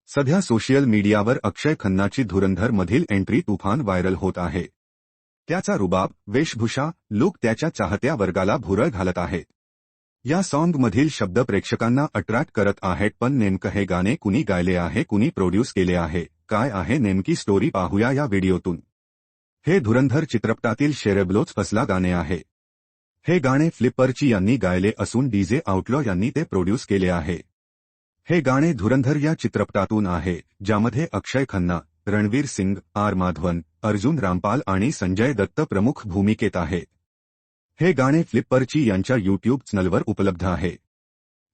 सध्या सोशल मीडियावर अक्षय खन्नाची धुरंधर मधील एंट्री तुफान व्हायरल होत आहे। त्याचा रुबाब, वेशभूषा, लुक त्याच्या चाहत्या वर्गाला भुरळ घालत आहेत। या सॉन्गमधील शब्द प्रेक्षकांना अट्रॅक्ट करत आहेत, पण नेमकं हे गाणे कुणी गायले आहे, कुणी प्रोड्यूस केले आहे, काय आहे नेमकी स्टोरी पाहूया या व्हिडिओतून। हे धुरंधर चित्रपटातील शेरेब्लोच फसला गाणे आहे। हे गाणे फ्लिपरची यांनी गायले असून डीजे आउटलॉ यांनी ते प्रोड्यूस केले आहे। हे गाणे धुरंधर या चित्रपटातून आहे, ज्यामध्ये अक्षय खन्ना, रणवीर सिंग, आर माधवन, अर्जुन रामपाल आणि संजय दत्त प्रमुख भूमिकेत आहेत। हे गाणे फ्लिपरची यांच्या यूट्यूब चॅनलवर उपलब्ध आहे।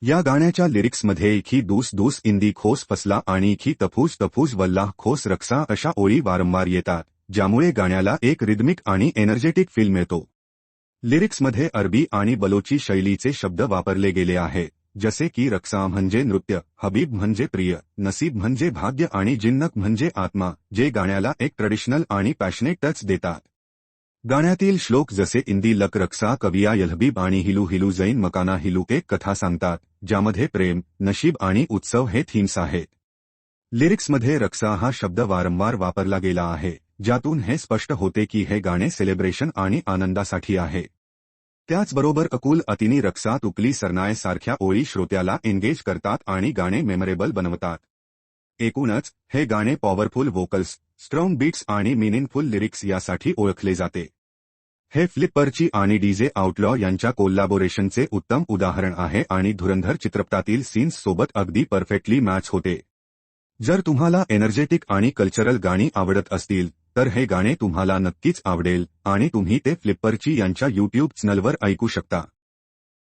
या गाण्याच्या लिरिक्समध्ये इखी दूस दूस इंदी खोस फसला आणि इखी तफूस तफूस वल्लाह खोस रक्सा अशा ओळी वारंवार येतात, ज्यामुळे गाण्याला एक रिदमिक आणि एनर्जेटिक फील मिळतो। लिरिक्समध्ये अरबी आणि बलोची शैलीचे शब्द वापरले गेले आहेत, जसे की रक्सा म्हणजे नृत्य, हबीब म्हणजे प्रिय, नसीब म्हणजे भाग्य आणि जिन्नक म्हणजे आत्मा, जे गाण्याला एक ट्रेडिशनल आणि पॅशनेट टच देतात। गाण्यातील श्लोक जसे इंदी लक रक्सा कविया यलहबीब आणि हिलू हिलू जैन मकाना हिलू एक कथा सांगतात, ज्यामध्ये प्रेम, नशीब आणि उत्सव हे थीम्स आहेत। लिरिक्समध्ये रक्सा हा शब्द वारंवार वापरला गेला आहे, ज्यातून हे स्पष्ट होते की हे गाणे सेलिब्रेशन आणि आनंदासाठी आहे। त्याचबरोबर अकुल अतिनी रक्सा तुकली सरनाय सारख्या ओळी श्रोत्याला एंगेज करतात आणि गाणे मेमरेबल बनवतात। एकूणच हे गाणे पॉवरफुल व्होकल्स, स्ट्रॉंग बीट्स आणि मीनिंगफुल लिरिक्स यासाठी ओळखले जाते। हे फ्लिपरची आणि डीजे आउटलॉ यांच्या कोलॅबोरेशनचे उत्तम उदाहरण आहे आणि धुरंधर चित्रपटातील सीन्स सोबत अगदी परफेक्टली मॅच होते। जर तुम्हाला एनर्जेटिक आणि कल्चरल गाणी आवडत असतील तर हे गाणे तुम्हाला नक्कीच आवडेल आणि तुम्ही ते फ्लिपरची यांच्या यूट्यूब चॅनलवर ऐकू शकता।